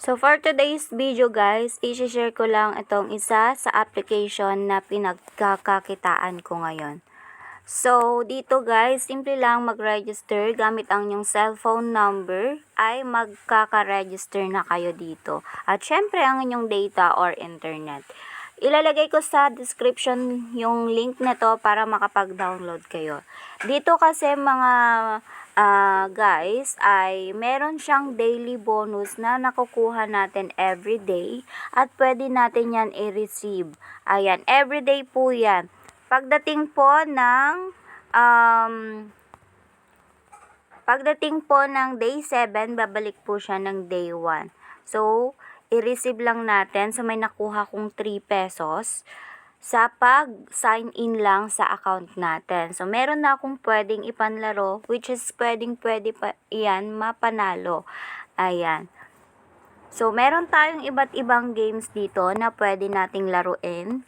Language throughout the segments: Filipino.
So for today's video guys, i-share ko lang itong isa sa application na pinagkakakitaan ko ngayon. So dito guys, simple lang mag-register gamit ang inyong cellphone number ay magkaka-register na kayo dito. At syempre ang inyong data or internet. Ilalagay ko sa description yung link nito para makapag-download kayo. Dito kasi mga guys ay meron siyang daily bonus na nakukuha natin everyday at pwede natin yan i-receive. Ayan, everyday po yan. Pagdating po ng day 7, babalik po siya ng day 1. So, i-receive lang natin. So, may nakuha kong 3 pesos sa pag-sign in lang sa account natin. So, meron na akong pwedeng ipanlaro, which is pwede pa yan mapanalo. Ayan. So, meron tayong iba't ibang games dito na pwede nating laruin.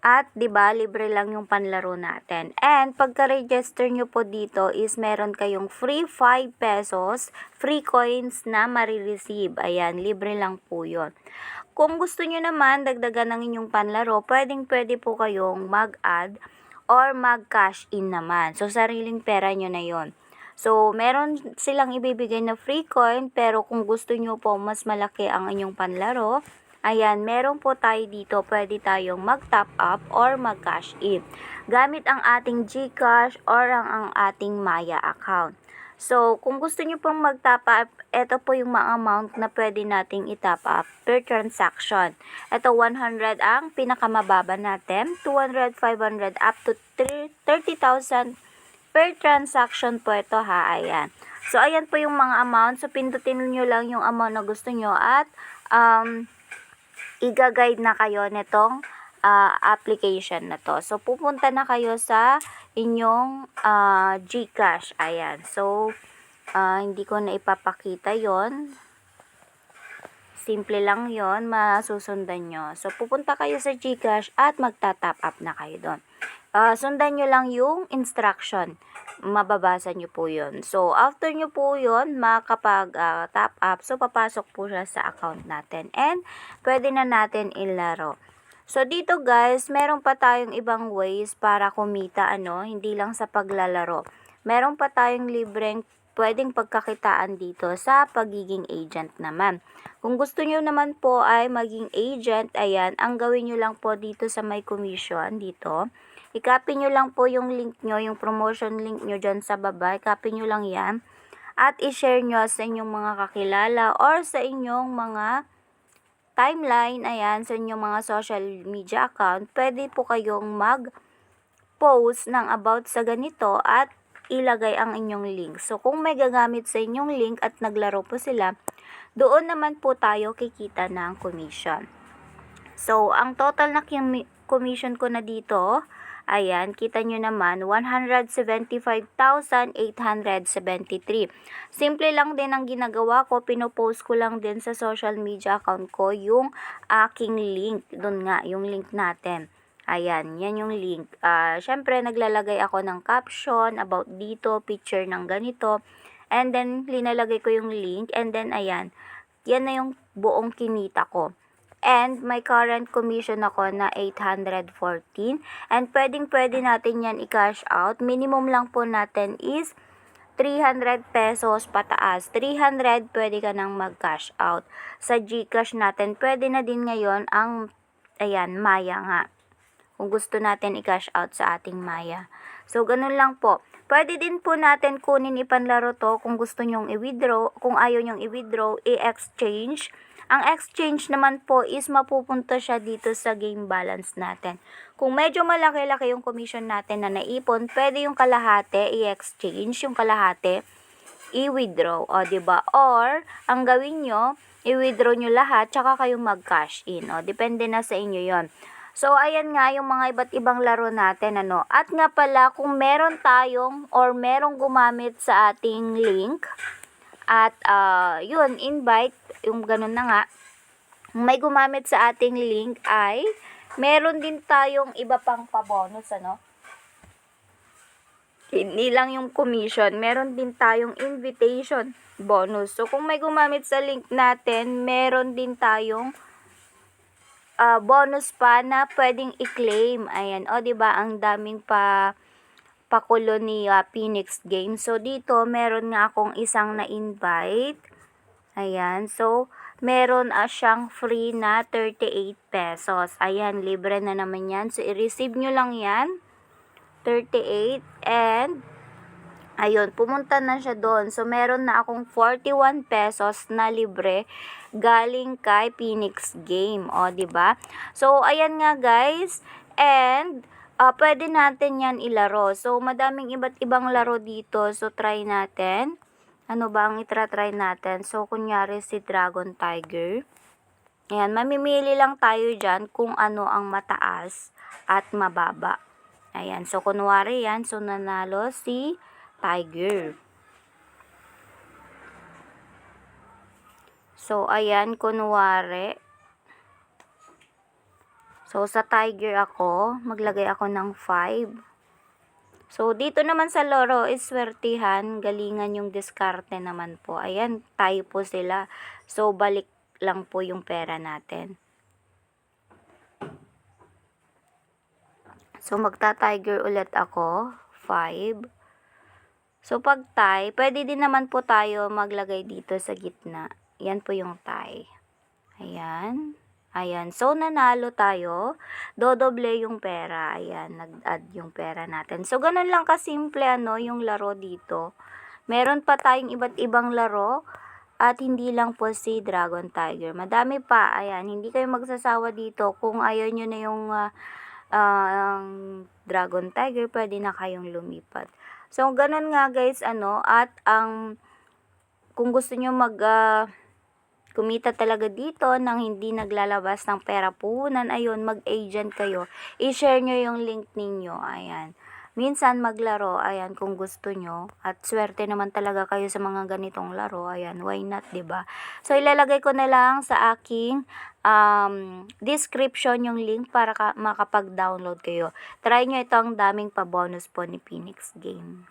At 'di ba, libre lang yung panlaro natin. And pagka-register nyo po dito is meron kayong free 5 pesos, free coins na marireceive. Ayan, libre lang po 'yon. Kung gusto nyo naman dagdagan ng inyong panlaro, pwede po kayong mag-add or mag-cash in naman. So sariling pera nyo na 'yon. So, meron silang ibibigay na free coin, pero kung gusto nyo po mas malaki ang inyong panlaro, ayan, meron po tayo dito, pwede tayong mag-top up or mag-cash in gamit ang ating GCash or ang ating Maya account. So, kung gusto nyo pong mag-top up, ito po yung mga amount na pwede nating i-top up per transaction. Ito, 100 ang pinakamababa natin, 200, 500, up to 30,000 per transaction po ito ha, ayan. So, ayan po yung mga amount. So, pindutin nyo lang yung amount na gusto nyo at i-guide na kayo nitong application na to. So, pupunta na kayo sa inyong GCash. Ayan. So, hindi ko na ipapakita yon. Simple lang yon, masusundan nyo. So, pupunta kayo sa GCash at magta-top up na kayo doon. Sundan nyo lang yung instruction. Mababasa nyo po yun. So, after nyo po yun, makapag-top up, so papasok po siya sa account natin. And, pwede na natin ilaro. So, dito guys, meron pa tayong ibang ways para kumita, hindi lang sa paglalaro. Meron pa tayong libreng pwedeng pagkakitaan dito sa pagiging agent naman. Kung gusto nyo naman po ay maging agent, ayan, ang gawin nyo lang po dito sa may commission, dito. I-copy nyo lang po yung link nyo, yung promotion link nyo dyan sa baba. I-copy nyo lang yan. At i-share nyo sa inyong mga kakilala or sa inyong mga timeline, ayan, sa inyong mga social media account. Pwede po kayong mag-post ng about sa ganito at ilagay ang inyong link. So, kung may gagamit sa inyong link at naglaro po sila, doon naman po tayo kikita ng commission. So, ang total na commission ko na dito, ayan, kita nyo naman, 175,873. Simple lang din ang ginagawa ko, pinopost ko lang din sa social media account ko yung aking link. Doon nga, yung link natin. Ayan, yan yung link. Syempre, naglalagay ako ng caption about dito, picture ng ganito. And then, linalagay ko yung link. And then, ayan, yan na yung buong kinita ko. And may current commission ako na 814. And pwede natin yan i-cash out. Minimum lang po natin is 300 pesos pataas. 300 pwede ka nang mag-cash out. Sa GCash natin, pwede na din ngayon ang, ayan, Maya nga. Kung gusto natin i-cash out sa ating Maya. So, ganun lang po. Pwede din po natin kunin ipanlaro to kung gusto nyong i-withdraw. Kung ayaw nyong i-withdraw, i-exchange. Ang exchange naman po is mapupunta siya dito sa game balance natin. Kung medyo malaki-laki yung commission natin na naipon, pwede yung kalahati i-exchange, yung kalahati i-withdraw. O, diba? Or, ang gawin nyo, i-withdraw nyo lahat, tsaka kayong mag-cash in. O, depende na sa inyo yon. So, ayan nga yung mga iba't ibang laro natin, At nga pala, kung meron tayong or merong gumamit sa ating link, at yun, invite, yung ganun na nga, may gumamit sa ating link ay meron din tayong iba pang pabonus, Hindi lang yung commission, meron din tayong invitation bonus. So, kung may gumamit sa link natin, meron din tayong bonus pa na pwedeng i-claim. Ayan, o, 'di ba? Ang daming pakulo ni Phoenix Game. So, dito, meron nga akong isang na-invite. Ayan, so, meron siyang free na 38 pesos. Ayan, libre na naman yan. So, i-receive nyo lang yan, 38, and ayun, pumunta na siya doon. So, meron na akong 41 pesos na libre galing kay Phoenix Game. O, 'di ba? So, ayan nga guys. And, pwede natin yan ilaro. So, madaming iba't ibang laro dito. So, try natin. Ano ba ang try natin? So, kunyari si Dragon Tiger. Ayan, mamimili lang tayo dyan kung ano ang mataas at mababa. Ayan, so kunwari yan. So, nanalo si Tiger. So, ayan, kunwari. So, sa Tiger ako, maglagay ako ng 5. So, dito naman sa laro is swertihan, galingan yung diskarte naman po. Ayan, tayo po sila. So, balik lang po yung pera natin. So, magta-Tiger ulit ako, 5. So, pag tie, pwede din naman po tayo maglagay dito sa gitna. Yan po yung tie. Ayan. Ayan. So, nanalo tayo. Dodoble yung pera. Ayan. Nag-add yung pera natin. So, ganun lang kasimple yung laro dito. Meron pa tayong iba't ibang laro. At hindi lang po si Dragon Tiger. Madami pa. Ayan. Hindi kayo magsasawa dito. Kung ayaw nyo na yung Dragon Tiger, pwede na kayong lumipat. So, ganun nga guys, at kung gusto nyo kumita talaga dito nang hindi naglalabas ng pera puhunan, ayun, mag-agent kayo. I-share nyo yung link ninyo, ayan. Minsan maglaro, ayan, kung gusto nyo. At swerte naman talaga kayo sa mga ganitong laro, ayan, why not, 'di ba? So, ilalagay ko na lang sa aking description yung link para makapag-download kayo. Try nyo ito, ang daming pa-bonus po ni Phoenix Game.